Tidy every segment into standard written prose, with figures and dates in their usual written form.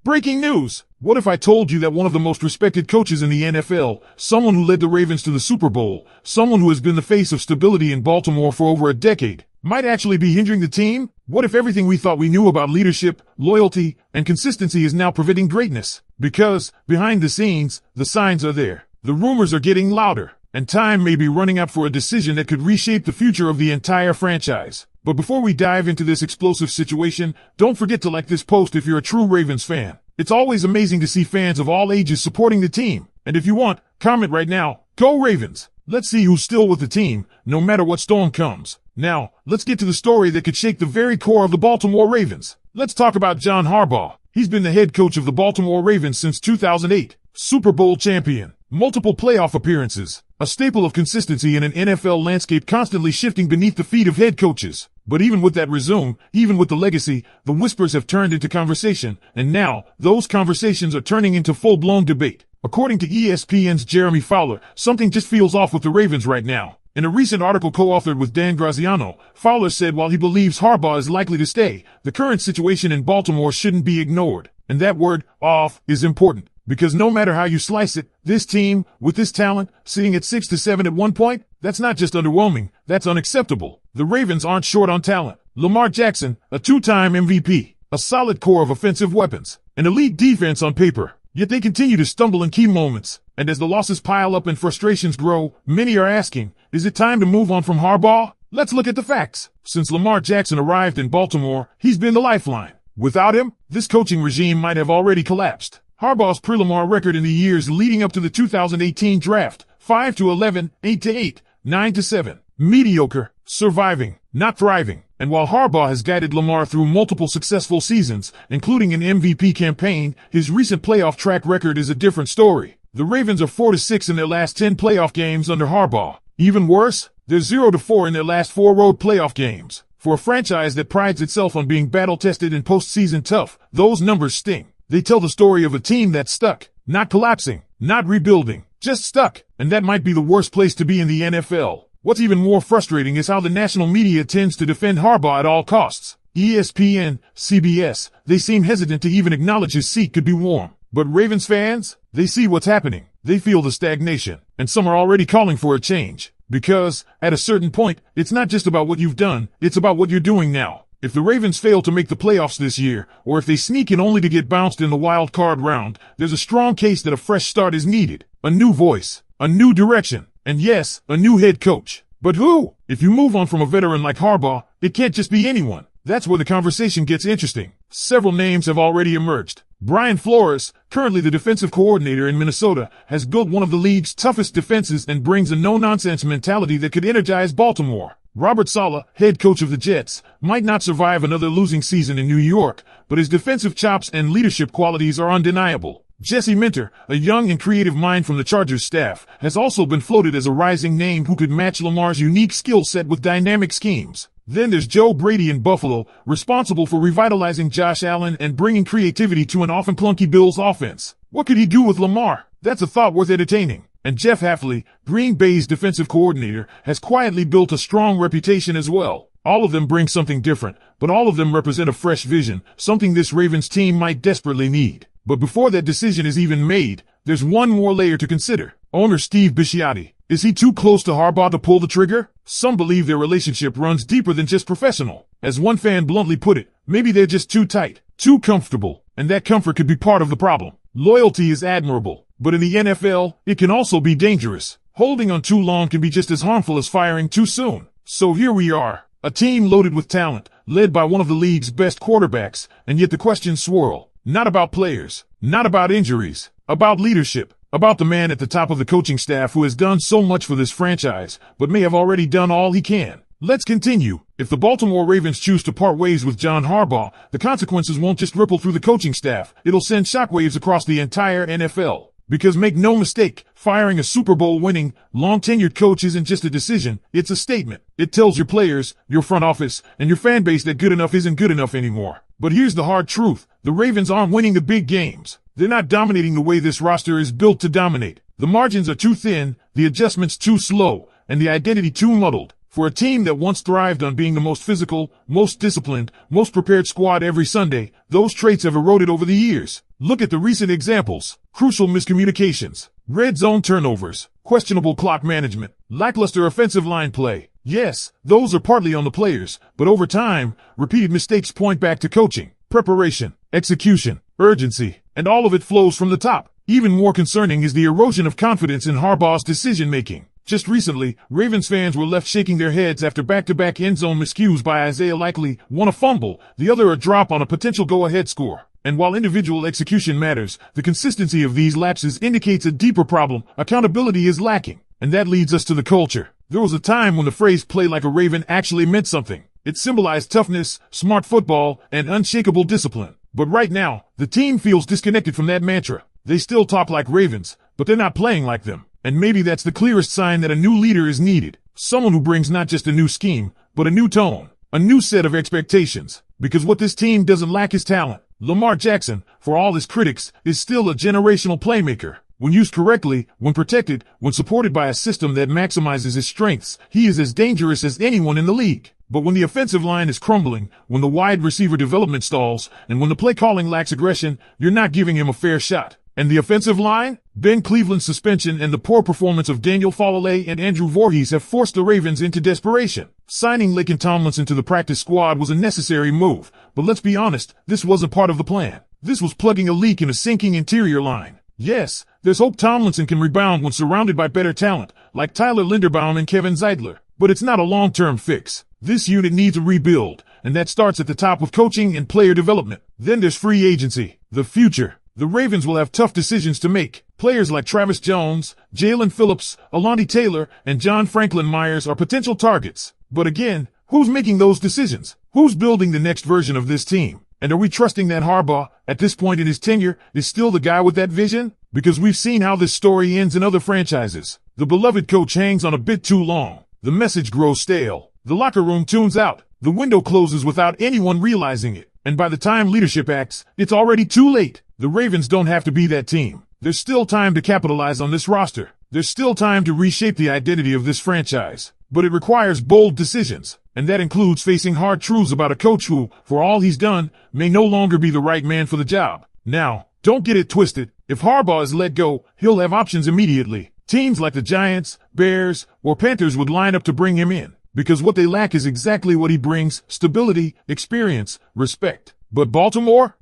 Breaking news! What if I told you that one of the most respected coaches in the NFL, someone who led the Ravens to the Super Bowl, someone who has been the face of stability in Baltimore for over a decade, might actually be hindering the team? What if everything we thought we knew about leadership, loyalty, and consistency is now preventing greatness? Because, behind the scenes, the signs are there. The rumors are getting louder, and time may be running out for a decision that could reshape the future of the entire franchise. But before we dive into this explosive situation, don't forget to like this post if you're a true Ravens fan. It's always amazing to see fans of all ages supporting the team. And if you want, comment right now, "Go Ravens!" Let's see who's still with the team, no matter what storm comes. Now, let's get to the story that could shake the very core of the Baltimore Ravens. Let's talk about John Harbaugh. He's been the head coach of the Baltimore Ravens since 2008. Super Bowl champion, multiple playoff appearances, a staple of consistency in an NFL landscape constantly shifting beneath the feet of head coaches. But even with that resume, even with the legacy, the whispers have turned into conversation, and now, those conversations are turning into full-blown debate. According to ESPN's Jeremy Fowler, something just feels off with the Ravens right now. In a recent article co-authored with Dan Graziano, Fowler said while he believes Harbaugh is likely to stay, the current situation in Baltimore shouldn't be ignored. And that word, off, is important. Because no matter how you slice it, this team, with this talent, sitting at 6-7 at one point, that's not just underwhelming, that's unacceptable. The Ravens aren't short on talent. Lamar Jackson, a two-time MVP, a solid core of offensive weapons, an elite defense on paper. Yet they continue to stumble in key moments. And as the losses pile up and frustrations grow, many are asking, is it time to move on from Harbaugh? Let's look at the facts. Since Lamar Jackson arrived in Baltimore, he's been the lifeline. Without him, this coaching regime might have already collapsed. Harbaugh's pre-Lamar record in the years leading up to the 2018 draft, 5-11, 8-8, 9-7. Mediocre, surviving, not thriving. And while Harbaugh has guided Lamar through multiple successful seasons, including an MVP campaign, his recent playoff track record is a different story. The Ravens are 4-6 in their last 10 playoff games under Harbaugh. Even worse, they're 0-4 in their last 4 road playoff games. For a franchise that prides itself on being battle-tested and postseason tough, those numbers sting. They tell the story of a team that's stuck, not collapsing, not rebuilding, just stuck. And that might be the worst place to be in the NFL. What's even more frustrating is how the national media tends to defend Harbaugh at all costs. ESPN, CBS, they seem hesitant to even acknowledge his seat could be warm. But Ravens fans, they see what's happening. They feel the stagnation. And some are already calling for a change. Because, at a certain point, it's not just about what you've done, it's about what you're doing now. If the Ravens fail to make the playoffs this year, or if they sneak in only to get bounced in the wild card round, there's a strong case that a fresh start is needed. A new voice, a new direction, and yes, a new head coach. But who? If you move on from a veteran like Harbaugh, it can't just be anyone. That's where the conversation gets interesting. Several names have already emerged. Brian Flores, currently the defensive coordinator in Minnesota, has built one of the league's toughest defenses and brings a no-nonsense mentality that could energize Baltimore. Robert Saleh, head coach of the Jets, might not survive another losing season in New York, but his defensive chops and leadership qualities are undeniable. Jesse Minter, a young and creative mind from the Chargers staff, has also been floated as a rising name who could match Lamar's unique skill set with dynamic schemes. Then there's Joe Brady in Buffalo, responsible for revitalizing Josh Allen and bringing creativity to an often clunky Bills offense. What could he do with Lamar? That's a thought worth entertaining. And Jeff Hafley, Green Bay's defensive coordinator, has quietly built a strong reputation as well. All of them bring something different, but all of them represent a fresh vision, something this Ravens team might desperately need. But before that decision is even made, there's one more layer to consider. Owner Steve Bisciotti. Is he too close to Harbaugh to pull the trigger? Some believe their relationship runs deeper than just professional. As one fan bluntly put it, maybe they're just too tight, too comfortable, and that comfort could be part of the problem. Loyalty is admirable, but in the NFL, it can also be dangerous. Holding on too long can be just as harmful as firing too soon. So here we are, a team loaded with talent, led by one of the league's best quarterbacks, and yet the questions swirl. Not about players, not about injuries, about leadership, about the man at the top of the coaching staff who has done so much for this franchise, but may have already done all he can. Let's continue. If the Baltimore Ravens choose to part ways with John Harbaugh, the consequences won't just ripple through the coaching staff, it'll send shockwaves across the entire NFL. Because make no mistake, firing a Super Bowl winning, long-tenured coach isn't just a decision, it's a statement. It tells your players, your front office, and your fan base that good enough isn't good enough anymore. But here's the hard truth. The Ravens aren't winning the big games. They're not dominating the way this roster is built to dominate. The margins are too thin, the adjustments too slow, and the identity too muddled. For a team that once thrived on being the most physical, most disciplined, most prepared squad every Sunday, those traits have eroded over the years. Look at the recent examples. Crucial miscommunications, red zone turnovers, questionable clock management, lackluster offensive line play. Yes, those are partly on the players, but over time, repeated mistakes point back to coaching, preparation, execution, urgency, and all of it flows from the top. Even more concerning is the erosion of confidence in Harbaugh's decision-making. Just recently, Ravens fans were left shaking their heads after back-to-back end-zone miscues by Isaiah Likely, one a fumble, the other a drop on a potential go-ahead score. And while individual execution matters, the consistency of these lapses indicates a deeper problem. Accountability is lacking. And that leads us to the culture. There was a time when the phrase "play like a Raven" actually meant something. It symbolized toughness, smart football, and unshakable discipline. But right now, the team feels disconnected from that mantra. They still talk like Ravens, but they're not playing like them. And maybe that's the clearest sign that a new leader is needed. Someone who brings not just a new scheme, but a new tone, a new set of expectations. Because what this team doesn't lack is talent. Lamar Jackson, for all his critics, is still a generational playmaker. When used correctly, when protected, when supported by a system that maximizes his strengths, he is as dangerous as anyone in the league. But when the offensive line is crumbling, when the wide receiver development stalls, and when the play calling lacks aggression, you're not giving him a fair shot. And the offensive line? Ben Cleveland's suspension and the poor performance of Daniel Falale and Andrew Voorhees have forced the Ravens into desperation. Signing Laken Tomlinson to the practice squad was a necessary move, but let's be honest, this wasn't part of the plan. This was plugging a leak in a sinking interior line. Yes, there's hope Tomlinson can rebound when surrounded by better talent, like Tyler Linderbaum and Kevin Zeidler, but it's not a long-term fix. This unit needs a rebuild, and that starts at the top with coaching and player development. Then there's free agency, the future. The Ravens will have tough decisions to make. Players like Travis Jones, Jalen Phillips, Alontae Taylor, and John Franklin Myers are potential targets. But again, who's making those decisions? Who's building the next version of this team? And are we trusting that Harbaugh, at this point in his tenure, is still the guy with that vision? Because we've seen how this story ends in other franchises. The beloved coach hangs on a bit too long. The message grows stale. The locker room tunes out. The window closes without anyone realizing it. And by the time leadership acts, it's already too late. The Ravens don't have to be that team. There's still time to capitalize on this roster. There's still time to reshape the identity of this franchise. But it requires bold decisions. And that includes facing hard truths about a coach who, for all he's done, may no longer be the right man for the job. Now, don't get it twisted. If Harbaugh is let go, he'll have options immediately. Teams like the Giants, Bears, or Panthers would line up to bring him in. Because what they lack is exactly what he brings: stability, experience, respect. But Baltimore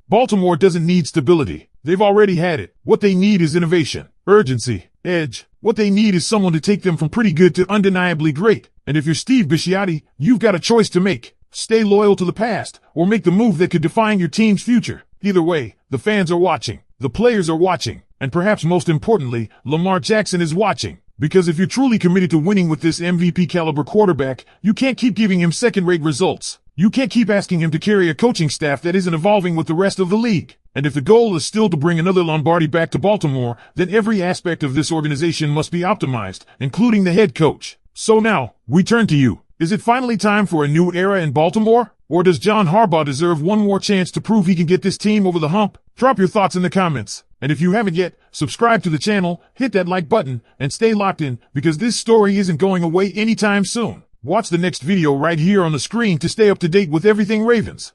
doesn't need stability. They've already had it. What they need is innovation, urgency, edge. What they need is someone to take them from pretty good to undeniably great. And if you're Steve Bisciotti, you've got a choice to make. Stay loyal to the past, or make the move that could define your team's future. Either way, the fans are watching. The players are watching. And perhaps most importantly, Lamar Jackson is watching. Because if you're truly committed to winning with this MVP caliber quarterback, you can't keep giving him second-rate results. You can't keep asking him to carry a coaching staff that isn't evolving with the rest of the league. And if the goal is still to bring another Lombardi back to Baltimore, then every aspect of this organization must be optimized, including the head coach. So now, we turn to you. Is it finally time for a new era in Baltimore? Or does John Harbaugh deserve one more chance to prove he can get this team over the hump? Drop your thoughts in the comments. And if you haven't yet, subscribe to the channel, hit that like button, and stay locked in, because this story isn't going away anytime soon. Watch the next video right here on the screen to stay up to date with everything Ravens.